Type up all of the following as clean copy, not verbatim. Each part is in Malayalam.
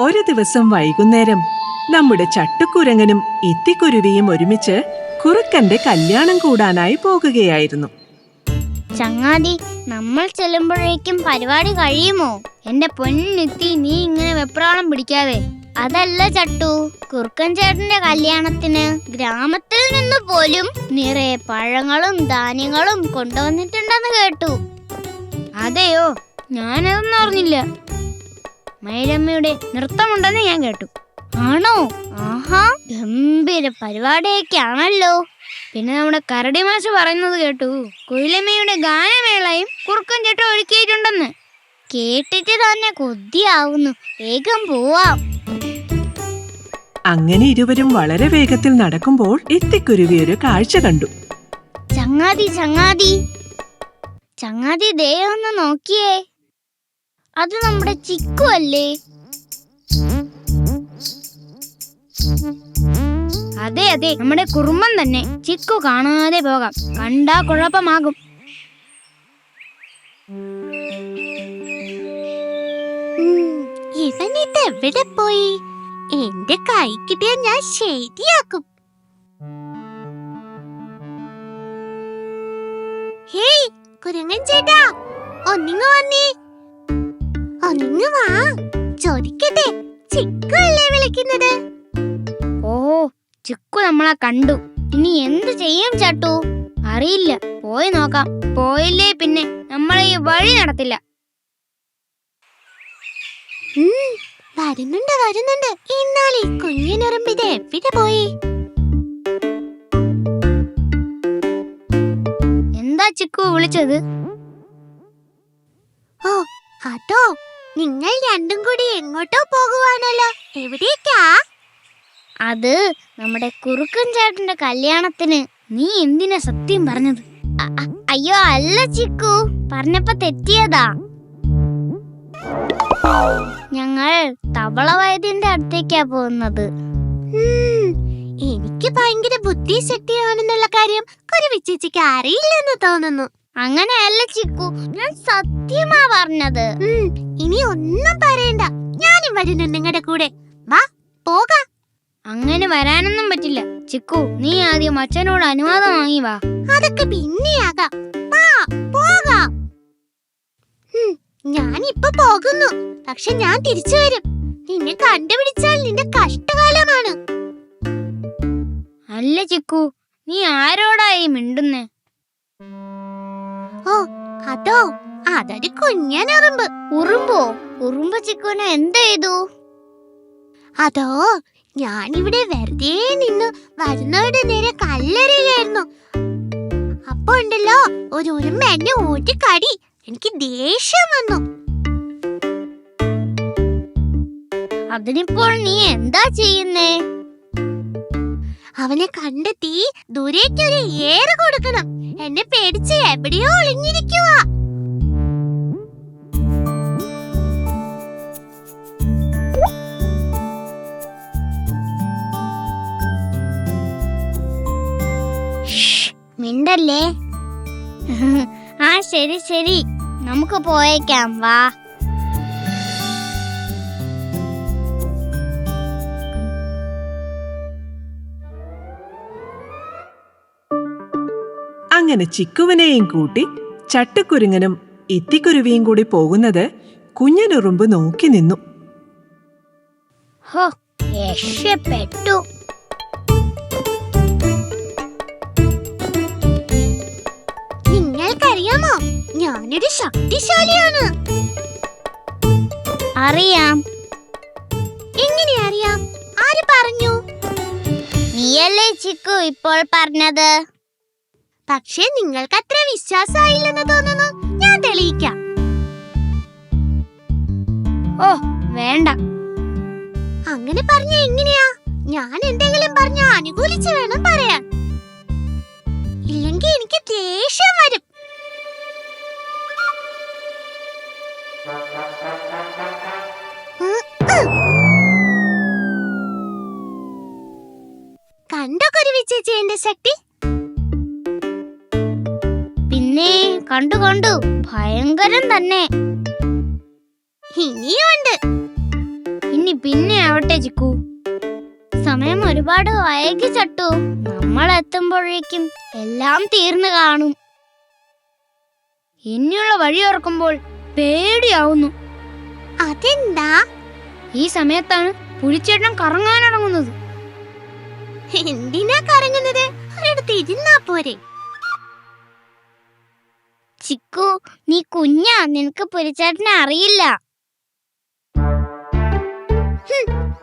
ഒരു ദിവസം വൈകുന്നേരം നമ്മുടെ ചട്ടുക്കുരങ്ങനും ഇത്തിക്കുരുവിയും ഒരുമിച്ച് കുറുക്കന്റെ കല്യാണം കൂടാനായി പോകുകയായിരുന്നു. ചങ്ങാതി, നമ്മൾ ചെല്ലുമ്പോഴേക്കും പരിപാടി കഴിയുമോ? എന്റെ പൊന്നിത്തി, നീ ഇങ്ങനെ വെപ്രാളം പിടിക്കാതെ. അതല്ല ചട്ടു, കുറുക്കൻ ചേട്ടന്റെ കല്യാണത്തിന് ഗ്രാമത്തിൽ നിന്ന് പോലും നിറയെ പഴങ്ങളും ധാന്യങ്ങളും കൊണ്ടുവന്നിട്ടുണ്ടെന്ന് കേട്ടു. അതെയോ? ഞാനതൊന്നും അറിഞ്ഞില്ല. മൈലമ്മയുടെ നൃത്തമുണ്ടെന്ന് ഞാൻ കേട്ടു. ആണോ? ആഹാ, ഗംഭീര പരിപാടിയൊക്കെ ആണല്ലോ. പിന്നെ നമ്മുടെ കരടി മാഷ് പറയുന്നത് കേട്ടു, കുയിലമ്മയുടെ ഗാനമേളയും കുറുക്കൻ ചേട്ടൻ ഒരുക്കിയിട്ടുണ്ടെന്ന്. കേട്ടിട്ട് തന്നെ കൊതിയാവുന്നു. വേഗം പോവാം. അങ്ങനെ ഇരുവരും വളരെ വേഗത്തിൽ നടക്കുമ്പോൾ ഇത്തിക്കുരുവി ഒരു കാഴ്ച കണ്ടു. ചങ്ങാതി ചങ്ങാതി ചങ്ങാതി, ദേ ഒന്ന് നോക്കിയേ. അത് നമ്മുടെ ചിക്കു അല്ലേ? അതെ അതെ, നമ്മുടെ കുറുമ്പൻ തന്നെ. ചിക്കു കാണാതെ പോകാം, കണ്ടാ കുഴപ്പമാകും. ഇവനിത് എവിടെ പോയി? എന്റെ കൈ കിട്ടിയ ഞാൻ ശരിയാക്കും. ഹേയ് കുരങ്ങൻ ചേട്ടാ, ഒന്നിങ്ങ് വന്നേ. ഒന്നിങ്ങ് വാ. ചോദിക്കട്ടെ, ചിക്കു അല്ലേ വിളിക്കുന്നത്? ഓ, ചിക്കു നമ്മളെ കണ്ടു. ഇനി എന്ത് ചെയ്യും ചട്ടു? അറിയില്ല, പോയി നോക്കാം. പോയില്ലേ പിന്നെ നമ്മളെ ഈ വഴി നടത്തില്ല. വരുന്നുണ്ട് വരുന്നുണ്ട്. ഇന്നാളീ കുഞ്ഞിനുറുമ്പിത് എവിടെ പോയി? എന്താ ചിക്കു വിളിച്ചത്? ഓ അതോ, നിങ്ങൾ രണ്ടും കൂടി എങ്ങോട്ടോ പോകുവാണല്ലോ. എവിടേക്കാ? അത് നമ്മുടെ കുറുക്കൻ ചേട്ടന്റെ കല്യാണത്തിന്. നീ എന്തിനാ സത്യം പറഞ്ഞത്? അയ്യോ അല്ല ചിക്കു, പറഞ്ഞപ്പോ തെറ്റിയതാ. ഞങ്ങൾ തവള വൈദ്യന്റെ അടുത്തേക്കാ പോകുന്നത്. എനിക്ക് ഭയങ്കര ബുദ്ധിശക്തിയാണെന്നുള്ള കാര്യം കുരുവിച്ചേച്ചിക്ക് അറിയില്ലെന്ന് തോന്നുന്നു. അങ്ങനെയല്ല ചിക്കു, ഞാൻ സത്യമാ പറഞ്ഞത്. ഇനി ഒന്നും പറയണ്ട, ഞാനും വരുന്നു നിങ്ങളുടെ കൂടെ. വാ പോകാം. അങ്ങനെ വരാനൊന്നും പറ്റില്ല ചിക്കു. നീ ആദ്യം അച്ഛനോട് അനുവാദം വാങ്ങി വാ. അതൊക്കെ പിന്നെയാകാം. വാ പോകാം. ഞാനിപ്പോ പോകുന്നു, പക്ഷെ ഞാൻ തിരിച്ചു വരും. നിന്നെ കണ്ടുപിടിച്ചാൽ നിന്റെ കഷ്ടകാലമാണ്. അല്ല ചിക്കു, നീ ആരോടായി മിണ്ടുന്നേ? ഓ അതോ, അതൊരു കുഞ്ഞനുറുമ്പ്. ഉറുമ്പോ? ഉറുമ്പ് ചിക്കുനെ എന്ത് ചെയ്തു? അതോ, ഞാനിവിടെ വെറുതെ നിന്ന് വരുന്നവരുടെ നേരെ കല്ലെറിയുകയായിരുന്നു. അപ്പൊ ഉണ്ടല്ലോ, ഒരു ഉറുമ്പ് എന്നെ ഓടിക്കടി. എനിക്ക് ദേഷ്യം വന്നു. അതിനിപ്പോൾ നീ എന്താ ചെയ്യുന്നേ? അവനെ കണ്ടെത്തി ദൂരേക്കൊരു ഏറ് കൊടുക്കണം. എന്നെ പേടിച്ച് എവിടെയോ ഒളിഞ്ഞിരിക്കുക. മിണ്ടല്ലേ. ആ ശരി ശരി, നമുക്ക് പോയേക്കാം. വാ. അങ്ങനെ ചിക്കുവിനെയും കൂട്ടി ചട്ടുക്കുരുങ്ങനും ഇത്തിക്കുരുവിയും കൂടി പോകുന്നത് കുഞ്ഞനുറുമ്പ് നോക്കി നിന്നു. ഹോ, രക്ഷപ്പെട്ടു. നിങ്ങൾക്കറിയാമോ, ഞാനൊരു ശക്തിശാലിയാണ്. അറിയാം. എങ്ങനെ അറിയാം? ആര് പറഞ്ഞു? നീയല്ലേ ചിക്കു ഇപ്പോൾ പറഞ്ഞത്. പക്ഷേ നിങ്ങൾക്ക് അത്ര വിശ്വാസമായില്ലെന്ന് തോന്നുന്നു. ഞാൻ തെളിയിക്കാം. ഓ വേണ്ട. അങ്ങനെ പറഞ്ഞ എങ്ങനെയാ? ഞാൻ എന്തെങ്കിലും പറഞ്ഞ അനുകൂലിച്ച് വേണം പറയാൻ. ഇല്ലെങ്കിൽ എനിക്ക് ദേഷ്യം വരും. കണ്ടോ കുരുവിച്ചേച്ചി എന്റെ ശക്തി? പിന്നെ കണ്ടു കണ്ടു, ഭയങ്കരം തന്നെ. ഇനിയുണ്ട്. ഇനി ഇനി പിന്നെ ആവട്ടെ ചിക്കു. സമയം ഒരുപാട് വൈകി ചട്ടു. നമ്മൾ എത്തുമ്പോഴേക്കും എല്ലാം തീർന്നു കാണും. ഇനിയുള്ള വഴി ഓർക്കുമ്പോൾ പേടിയാവുന്നു. അതെന്താ? ഈ സമയത്താണ് പുലിച്ചേട്ടൻ കറങ്ങാനിറങ്ങുന്നത്. എന്തിനാ കറങ്ങുന്നത്? ഒരിടത്ത് ഇരുന്നാ പോരെ. ചിക്കു, നീ കുഞ്ഞാ, നിനക്ക് പുലിച്ചേട്ടനെ അറിയില്ല.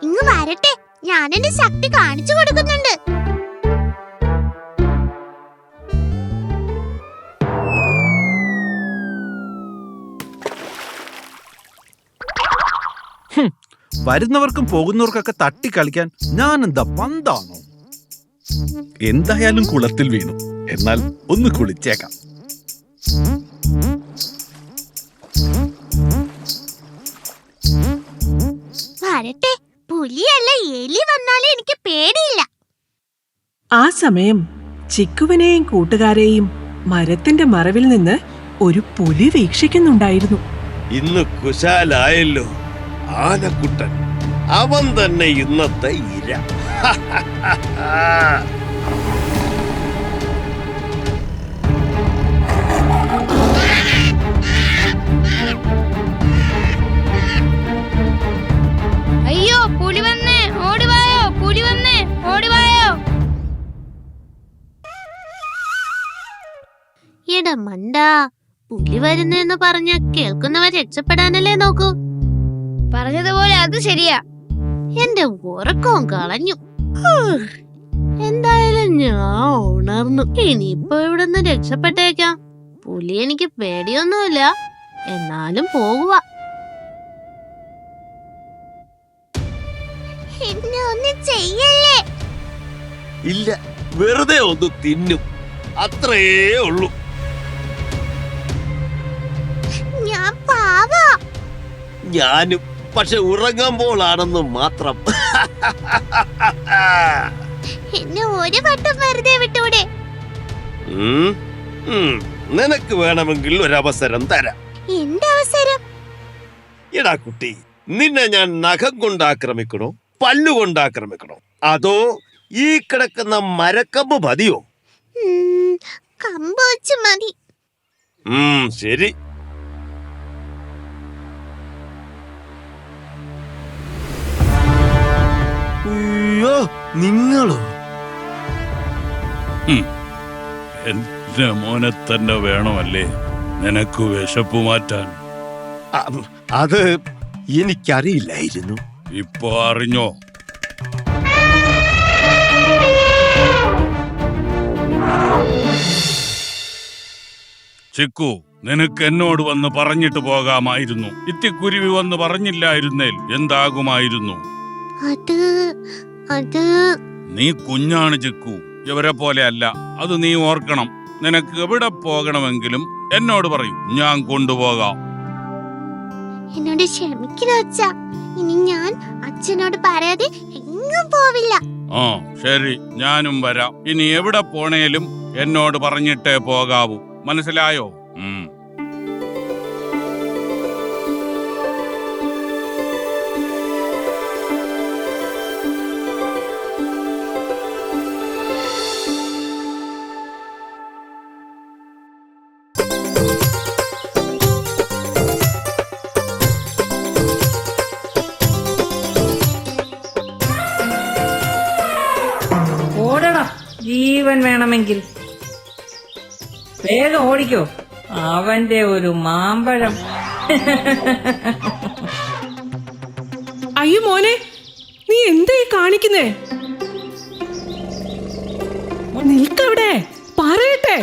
ഇങ്ങ് വരട്ടെ, ഞാൻ എന്റെ ശക്തി കാണിച്ചു കൊടുക്കുന്നുണ്ട്. വരുന്നവർക്കും പോകുന്നവർക്കൊക്കെ തട്ടിക്കളിക്കാൻ ഞാൻ എന്താ പന്താണോ? എന്തായാലും കുളത്തിൽ വീണു, എന്നാൽ ഒന്ന് കുളിച്ചേക്കാം. വരട്ടെ, പുലിയല്ല എലി വന്നാലും എനിക്ക് പേടിയില്ല. ആ സമയം ചിക്കുവിനെയും കൂട്ടുകാരെയും മരത്തിന്റെ മറവിൽ നിന്ന് ഒരു പുലി വീക്ഷിക്കുന്നുണ്ടായിരുന്നു. ഇന്ന് കുശാലായല്ലോ ആനക്കുട്ടൻ. അവൻ തന്നെ ഇന്നത്തെ ഇര. അയ്യോ, പുലി വന്നേ, ഓടിവായോ, പുലി വന്നേ, ഓടിവായോ. എടാ മണ്ടാ, പുലി വരുന്നെന്ന് പറഞ്ഞ കേൾക്കുന്നവർ രക്ഷപ്പെടാനല്ലേ നോക്കൂ. പറഞ്ഞതുപോലെ അത് ശരിയാ. എന്റെ ഉറക്കവും കളഞ്ഞു. എന്തായാലും ഞാൻ ഉണർന്നു. ഇനിയിപ്പോ ഇവിടുന്ന് രക്ഷപ്പെട്ടേക്കാം. പുലി എനിക്ക് പേടിയൊന്നുമില്ല, എന്നാലും പോകുക. എന്നെ ഒന്നും ചെയ്യല്ലേ. ഇല്ല, വെറുതെ ഒന്ന് തിന്നും, അത്രേ ഉള്ളൂ. ഞാൻ പാവാ. ഞാനും, പക്ഷെ ഉറങ്ങുമ്പോഴാണെന്ന് മാത്രം. എന്നെ ഒരു വട്ടം വെറുതെ വിട്ടൂടെ? നിനക്ക് വേണമെങ്കിൽ ഒരവസരം തരാം. എന്റെ അവസരം? എടാ കുട്ടി, നിന്നെ ഞാൻ നഖം കൊണ്ടാക്രമിക്കണോ, പല്ലുകൊണ്ടാക്രമിക്കണോ, അതോ ഈ കിടക്കുന്ന മരക്കമ്പ് മതിയോ? കമ്പ് വെച്ച് മതി. ശരി. അയ്യോ, നിങ്ങളോ? എന്റെ മോനെ തന്നെ വേണമല്ലേ നിനക്ക് വിശപ്പ് മാറ്റാൻ? അത് എനിക്കറിയില്ലായിരുന്നു. ഇപ്പൊ അറിഞ്ഞോ? ചിക്കു, നിനക്ക് എന്നോട് വന്ന് പറഞ്ഞിട്ട് പോകാമായിരുന്നു. ഇത്തിക്കുരുവി വന്ന് പറഞ്ഞില്ലായിരുന്നേൽ എന്താകുമായിരുന്നു? നീ കുഞ്ഞാണ് ചിക്കു, ഇവരെ പോലെ അല്ല. അത് നീ ഓർക്കണം. നിനക്ക് എവിടെ പോകണമെങ്കിലും എന്നോട് പറയും, ഞാൻ കൊണ്ടുപോകാം. എന്നോട് ക്ഷമിക്കണം അച്ഛാ. ഇനി ഞാൻ അച്ഛനോട് പറയാതെ എങ്ങും പോവില്ല. ശരി, ഞാനും വരാം. ഇനി എവിടെ പോണേലും എന്നോട് പറഞ്ഞിട്ടേ പോകാവൂ. മനസ്സിലായോ? ഓടണം, ജീവൻ വേണമെങ്കിൽ. വേഗം ഓടിക്കോ. അവന്റെ ഒരു മാമ്പഴം. അയ്യോ മോനെ, നീ എന്താ ഈ കാണിക്കുന്നേ? നിൽക്കവിടെ, പറയട്ടെ.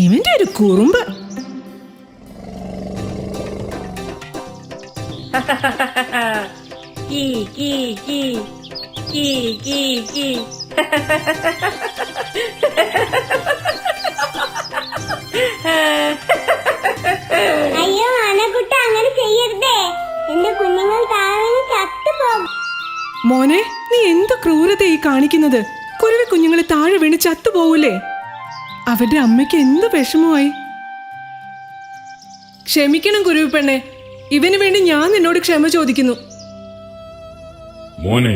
ഇവന്റെ ഒരു കുറുമ്പ്. കീ കീ കീ കീ കീ കീ. അയ്യോ ആനക്കുട്ട, അങ്ങനെ ചെയ്യരുതേ. എന്റെ കുഞ്ഞുങ്ങൾ താഴെ ചത്തുപോകും. മോനെ, നീ എന്ത് ക്രൂരത ഈ കാണിക്കുന്നത്? കുരുവി കുഞ്ഞുങ്ങളെ താഴെ വീണ് ചത്തുപോകൂലേ? അവരുടെ അമ്മയ്ക്ക് എന്ത് വിഷമമായി. ക്ഷമിക്കണം കുരുവി പെണ്ണെ, ഇവന് വേണ്ടി ഞാൻ നിന്നോട് ക്ഷമ ചോദിക്കുന്നു. മോനെ,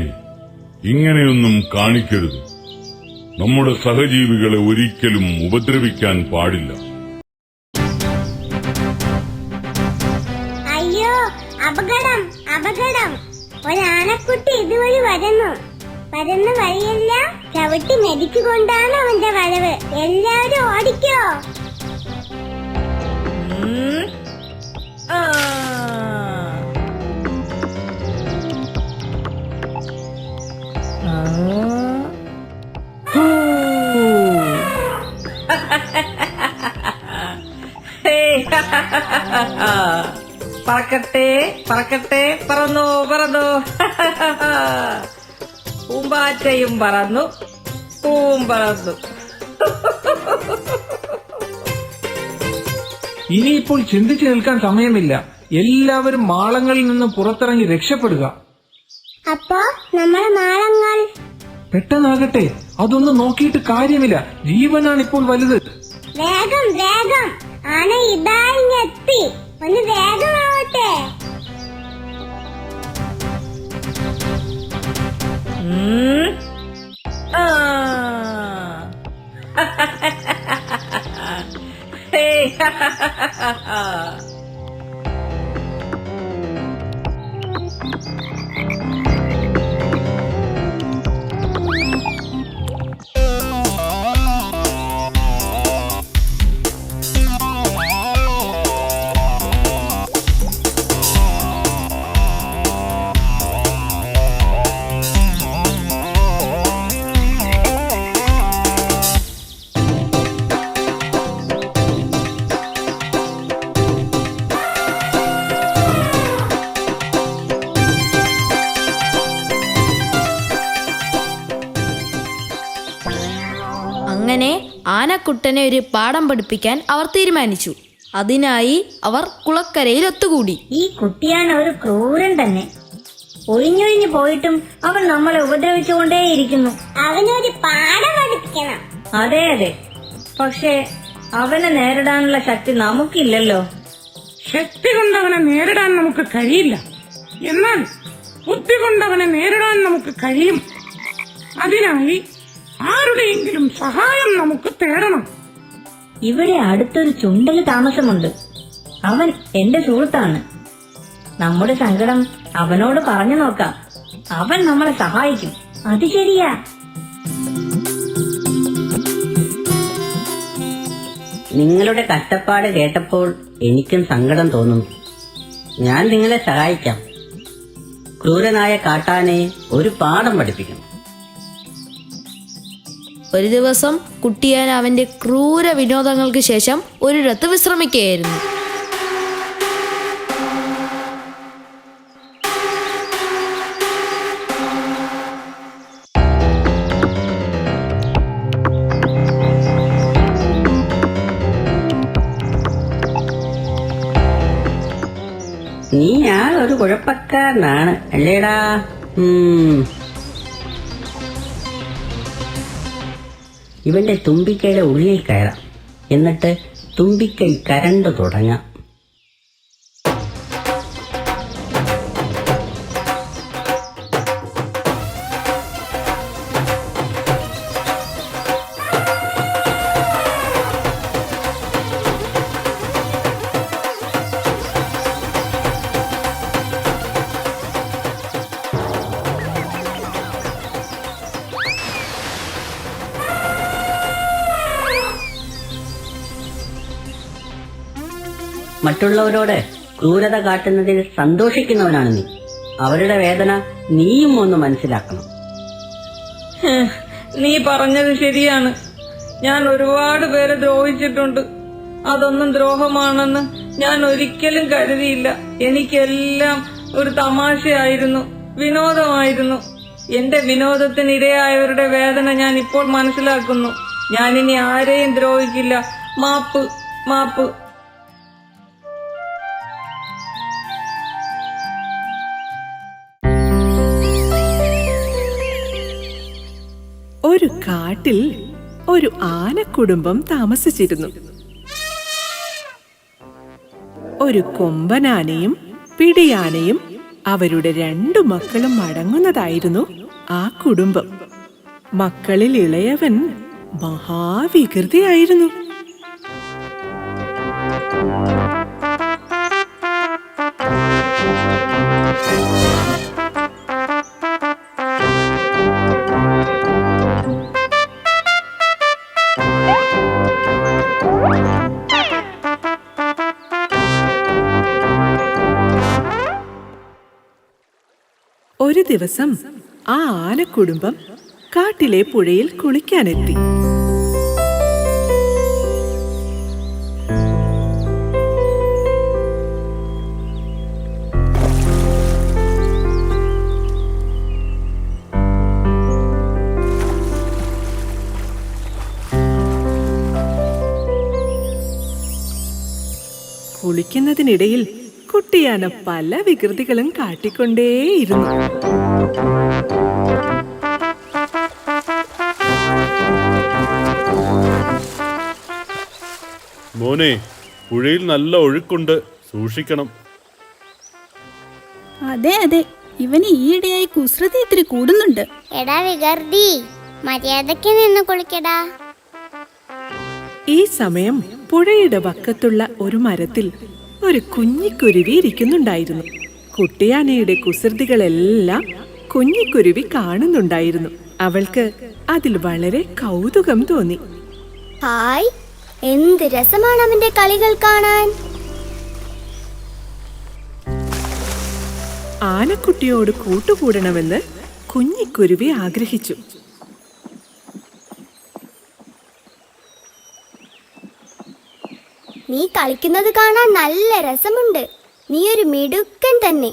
ഇങ്ങനെയൊന്നും കാണിക്കരുത്. നമ്മുടെ സഹജീവികളെ ഒരിക്കലും ഉപദ്രവിക്കാൻ പാടില്ല. അയ്യോ, അപകടം അപകടം! ഒരാനക്കുട്ടി ഇതുവഴി വരുന്നു വഴിയെല്ലാം ചവിട്ടി മെതിച്ചുകൊണ്ടാണ് അവന്റെ വരവ്. എല്ലാവരും ഓടിക്കോ. പറക്കട്ടെ പറക്കട്ടെ, പറന്നു പറന്നു. പൂമ്പാറ്റയും പറന്നു, പൂവും പറന്നു. ഇനിയിപ്പോൾ ചിന്തിച്ചു നിൽക്കാൻ സമയമില്ല. എല്ലാവരും മാളങ്ങളിൽ നിന്ന് പുറത്തിറങ്ങി രക്ഷപ്പെടുക. അപ്പോ നമ്മളെ മാളങ്ങൾ പെട്ടെന്നാകട്ടെ, അതൊന്നും നോക്കിയിട്ട് കാര്യമില്ല. ജീവനാണ് ഇപ്പോൾ വലുത്. വേഗം വേഗം! ആന ഇതാ ഇങ്ങെത്തി. ഒന്ന് വേഗമാവട്ടെ. അങ്ങനെ ആനക്കുട്ടനെ ഒരു പാഠം പഠിപ്പിക്കാൻ അവർ തീരുമാനിച്ചു. അതിനായി അവർ കുളക്കരയിൽ ഒത്തുകൂടി. ഈ കുട്ടിയാണ് ഒരു ക്രൂരൻ തന്നെ. ഒഴിഞ്ഞൊഴിഞ്ഞു പോയിട്ടും അവൻ നമ്മളെ ഉപദ്രവിച്ചുകൊണ്ടേയിരിക്കുന്നു. അവനൊരു പാഠം പഠിപ്പിക്കണം. അതെ അതെ, പക്ഷേ അവനെ നേരിടാനുള്ള ശക്തി നമുക്കില്ലല്ലോ. ശക്തി കൊണ്ടവനെ നേരിടാൻ നമുക്ക് കഴിയില്ല. എന്നാൽ ബുദ്ധി കൊണ്ടവനെ നേരിടാൻ നമുക്ക് കഴിയും. അതിനായി ആരുടെയെങ്കിലും സഹായം നമുക്ക് തേടണം. ഇവിടെ അടുത്തൊരു ചുണ്ടല് താമസമുണ്ട്. അവൻ എന്റെ സുഹൃത്താണ്. നമ്മുടെ സങ്കടം അവനോട് പറഞ്ഞു നോക്കാം. അവൻ നമ്മളെ സഹായിക്കും. അത് ശരിയാ. നിങ്ങളുടെ കഷ്ടപ്പാട് കേട്ടപ്പോൾ എനിക്കും സങ്കടം തോന്നുന്നു. ഞാൻ നിങ്ങളെ സഹായിക്കാം. ക്രൂരനായ കാട്ടാനയെ ഒരു പാഠം പഠിപ്പിക്കണം. ഒരു ദിവസം കുട്ടിയാൻ അവന്റെ ക്രൂര വിനോദങ്ങൾക്ക് ശേഷം ഒരിടത്ത് വിശ്രമിക്കുകയായിരുന്നു. നീ ഒരു കുഴപ്പക്കാരനാണ് അല്ലേടാ? ഇവന്റെ തുമ്പിക്കൈയുടെ ഉള്ളിൽ കയറാം. എന്നിട്ട് തുമ്പിക്കൈ കരണ്ടു തുടങ്ങാം. മറ്റുള്ളവരോട് ക്രൂരത കാട്ടുന്നതിൽ സന്തോഷിക്കുന്നവനാണ് നീ. അവരുടെ വേദന നീയും ഒന്ന് മനസ്സിലാക്കണം. നീ പറഞ്ഞത് ശരിയാണ്. ഞാൻ ഒരുപാട് പേരെ ദ്രോഹിച്ചിട്ടുണ്ട്. അതൊന്നും ദ്രോഹമാണെന്ന് ഞാൻ ഒരിക്കലും കരുതിയില്ല. എനിക്കെല്ലാം ഒരു തമാശയായിരുന്നു, വിനോദമായിരുന്നു. എന്റെ വിനോദത്തിനിരയായവരുടെ വേദന ഞാൻ ഇപ്പോൾ മനസ്സിലാക്കുന്നു. ഞാനിനി ആരെയും ദ്രോഹിക്കില്ല. മാപ്പ്, മാപ്പ്. ഒരു കാട്ടിൽ ഒരു ആനക്കുടുംബം താമസിച്ചിരുന്നു. ഒരു കൊമ്പനാനയും പിടിയാനയും അവരുടെ 2 മക്കളും അടങ്ങുന്നതായിരുന്നു ആ കുടുംബം. മക്കളിൽ ഇളയവൻ മഹാവികൃതിയായിരുന്നു. ഒരു ദിവസം ആ ആനക്കുടുംബം കാട്ടിലെ പുഴയിൽ കുളിക്കാനെത്തി. കുളിക്കുന്നതിനിടയിൽ കുട്ടിയാന പല വികൃതികളും കാട്ടിക്കൊണ്ടേയിരുന്നു. മോനെ, പുഴയിൽ നല്ല ഒഴുക്കുണ്ട്, സൂക്ഷിക്കണം. അതെ അതെ, ഇവന് ഈയിടെയായി കുസൃതി ഇത്തിരി കൂടുന്നുണ്ട്. എടാ വികൃതി, മര്യാദയ്ക്ക് നിന്ന് കുളിക്കടാ. ഈ സമയം പുഴയുടെ വക്കത്തുള്ള ഒരു മരത്തിൽ ഒരു കുഞ്ഞിക്കുരുവി ഇരിക്കുന്നുണ്ടായിരുന്നു. കുട്ടിയാനയുടെ കുസൃതികളെല്ലാം കുഞ്ഞിക്കുരുവി കാണുന്നുണ്ടായിരുന്നു. അവൾക്ക് അതിൽ വളരെ കൗതുകം തോന്നി. ഹായ്, എന്ത് രസമാണ് അവന്റെ കളികൾ കാണാൻ. ആനക്കുട്ടിയോട് കൂട്ടുകൂടണമെന്ന് കുഞ്ഞിക്കുരുവി ആഗ്രഹിച്ചു. നീ കളിക്കുന്നത് കാണാൻ നല്ല രസമുണ്ട്. നീ ഒരു മിടുക്കൻ തന്നെ.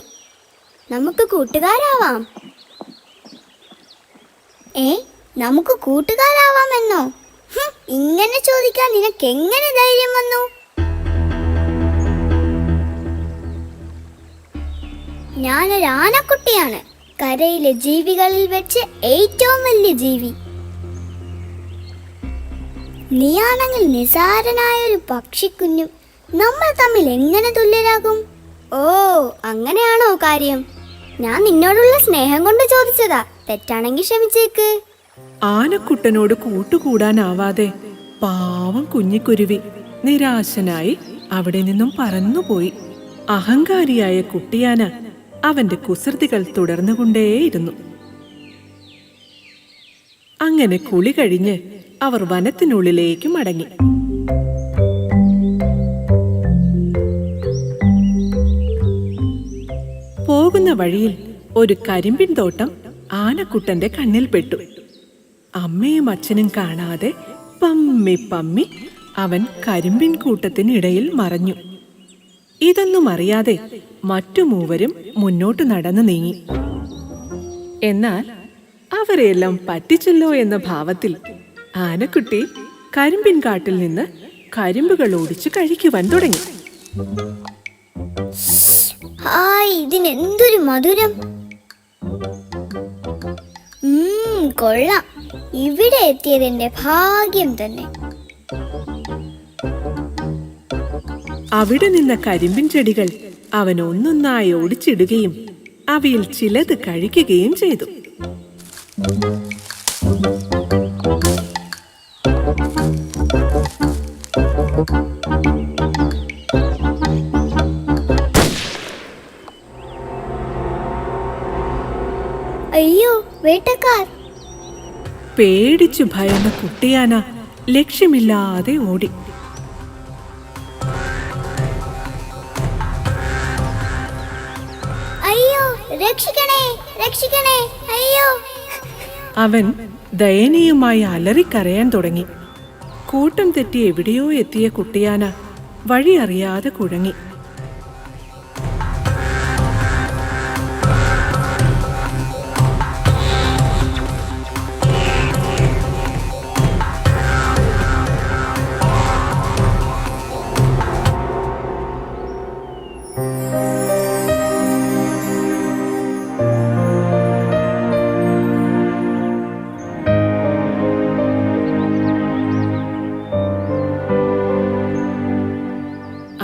നമുക്ക് കൂട്ടുകാരാവാം. നമുക്ക് കൂട്ടുകാരാവാമെന്നോ? ഇങ്ങനെ ചോദിക്കാൻ നിനക്ക് എങ്ങനെ ധൈര്യം വന്നു? ഞാനൊരു ആനക്കുട്ടിയാണ്, കരയിലെ ജീവികളിൽ വെച്ച് ഏറ്റവും വലിയ ജീവി. നീയാണെങ്കിൽ നിസാരനായ ഒരു പക്ഷിക്കുഞ്ഞും. നമ്മൾ തമ്മിൽ എങ്ങനെ തുല്യരാകും? ഓ, അങ്ങനെയാണോ കാര്യം? ഞാൻ നിന്നോടുള്ള സ്നേഹം കൊണ്ട് ചോദിച്ചതാ. തെറ്റാണെങ്കിൽ ക്ഷമിച്ചേക്ക്. ആനക്കുട്ടനോട് കൂട്ടുകൂടാനാവാതെ പാവം കുഞ്ഞിക്കുരുവി നിരാശനായി അവിടെ നിന്നും പറന്നുപോയി. അഹങ്കാരിയായ കുട്ടിയാന അവന്റെ കുസൃതികൾ തുടർന്നുകൊണ്ടേയിരുന്നു. അങ്ങനെ കുളി കഴിഞ്ഞ് അവർ വനത്തിനുള്ളിലേക്ക് മടങ്ങി. പോകുന്ന വഴിയിൽ ഒരു കരിമ്പിൻ തോട്ടം ആനക്കുട്ടന്റെ കണ്ണിൽപ്പെട്ടു. അമ്മയും അച്ഛനും കാണാതെ പമ്മി പമ്മി അവൻ കരിമ്പിൻ കൂട്ടത്തിനിടയിൽ മറഞ്ഞു. ഇതൊന്നും അറിയാതെ മറ്റു മൂവരും മുന്നോട്ട് നടന്നു നീങ്ങി. എന്നാൽ അവരെല്ലാം പറ്റിച്ചല്ലോ എന്ന ഭാവത്തിൽ ആനക്കുട്ടി കരിമ്പിൻ കാട്ടിൽ നിന്ന് കരിമ്പുകൾ ഓടിച്ച് കഴിക്കുവാൻ തുടങ്ങി. ഹായ്, ഇതിനെന്തൊരു മധുരം. കൊള്ളാം. ഇവിടെ എത്തിയതെന്റെ ഭാഗ്യം തന്നെ. അവിടെ നിന്ന കരിമ്പിൻ ചെടികൾ അവൻ ഒന്നൊന്നായി ഓടിച്ചിടുകയും അവയിൽ ചിലത് കഴിക്കുകയും ചെയ്തു. അയ്യോ, വേട്ടക്കാർ! പേടിച്ചു ഭയന്ന കുട്ടിയാന ലക്ഷ്യമില്ലാതെ ഓടി. അയ്യോ, രക്ഷിക്കണേ, രക്ഷിക്കണേ, അയ്യോ! അവൻ ദയനീയമായി അലറിക്കരയാൻ തുടങ്ങി. കൂട്ടം തെറ്റി എവിടെയോ എത്തിയ കുട്ടിയാന വഴി അറിയാതെ കുഴങ്ങി.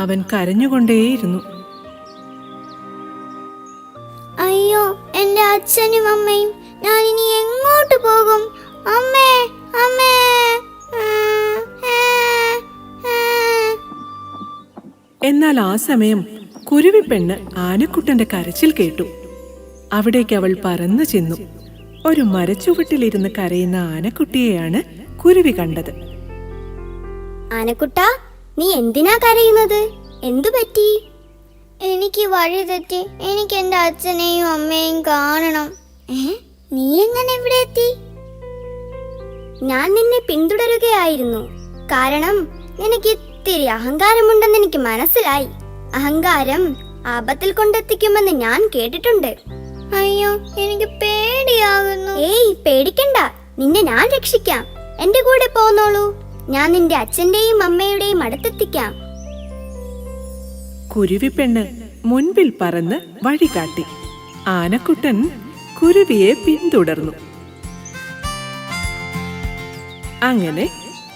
അവൻ കരഞ്ഞുകൊണ്ടേയിരുന്നു. അയ്യോ, എന്റെ അച്ഛനും അമ്മയും. ഞാൻ ഇനി എങ്ങോട്ട് പോകും? അമ്മേ, അമ്മേ. എന്നാൽ ആ സമയം കുരുവിപ്പെണ്ണ് ആനക്കുട്ടന്റെ കരച്ചിൽ കേട്ടു. അവിടേക്ക് അവൾ പറന്നു ചെന്നു. ഒരു മരച്ചുവട്ടിലിരുന്ന് കരയുന്ന ആനക്കുട്ടിയെയാണ് കുരുവി കണ്ടത്. ആനക്കുട്ട, നീ എന്തിനാ കരയുന്നത്? എന്തു പറ്റി? എനിക്ക് വഴി തെറ്റി. എനിക്ക് എന്റെ അച്ഛനെയും അമ്മയെയും കാണണം. നീ എങ്ങനെ ഇവിടെ എത്തി? ഞാൻ നിന്നെ പിന്തുടരുകയായിരുന്നു. കാരണം നിനക്ക് ഇത്തിരി അഹങ്കാരമുണ്ടെന്ന് എനിക്ക് മനസ്സിലായി. അഹങ്കാരം ആപത്തിൽ കൊണ്ടെത്തിക്കുമെന്ന് ഞാൻ കേട്ടിട്ടുണ്ട്. അയ്യോ, എനിക്ക് പേടിയാകുന്നു. ഏയ്, പേടിക്കണ്ട. നിന്നെ ഞാൻ രക്ഷിക്കാം. എന്റെ കൂടെ പോന്നോളൂ. ഞാൻ നിന്റെ അച്ഛന്റെയും അമ്മയുടെയും അടുത്തെത്തിക്കാം. കുരുവിപ്പെണ്ണ് മുൻപിൽ പറന്ന് വഴി കാട്ടി. ആനക്കുട്ടൻ കുരുവിയെ പിന്തുടർന്നു. അങ്ങനെ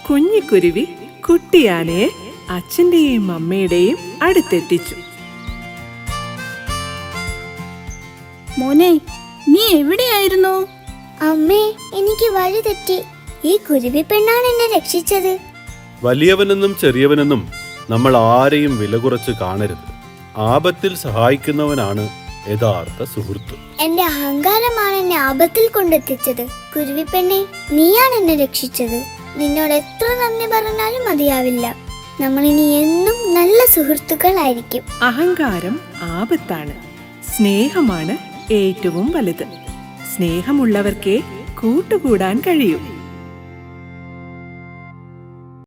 കുഞ്ഞിക്കുരുവി കുട്ടിയാനയെ അച്ഛന്റെയും അമ്മയുടെയും അടുത്തെത്തിച്ചു. മോനെ, നീ എവിടെയായിരുന്നു? അമ്മേ, എനിക്ക് വഴി തെറ്റി. ഈ കുരുവി പെണ്ണാണ് എന്നെ രക്ഷിച്ചത്. വലിയവനെന്നും ചെറിയവനെന്നും നമ്മൾ ആരെയും വില കുറച്ച് കാണരുത്. ആപത്തിൽ സഹായിക്കുന്നവനാണ് യഥാർത്ഥ സുഹൃത്ത്. എന്റെ അഹങ്കാരമാണ് എന്നെ ആപത്തിൽ കൊണ്ടെത്തിച്ചത്. കുരുവി പെണ്ണെ, നീയാണ് എന്നെ രക്ഷിച്ചത്. നിന്നോട് എത്ര നന്ദി പറഞ്ഞാലും മതിയാവില്ല. നമ്മൾ ഇനി എന്നും നല്ല സുഹൃത്തുക്കളായിരിക്കും. അഹങ്കാരം ആപത്താണ്. സ്നേഹമാണ് ഏറ്റവും വലുത്. സ്നേഹമുള്ളവർക്കേ കൂട്ടുകൂടാൻ കഴിയൂ.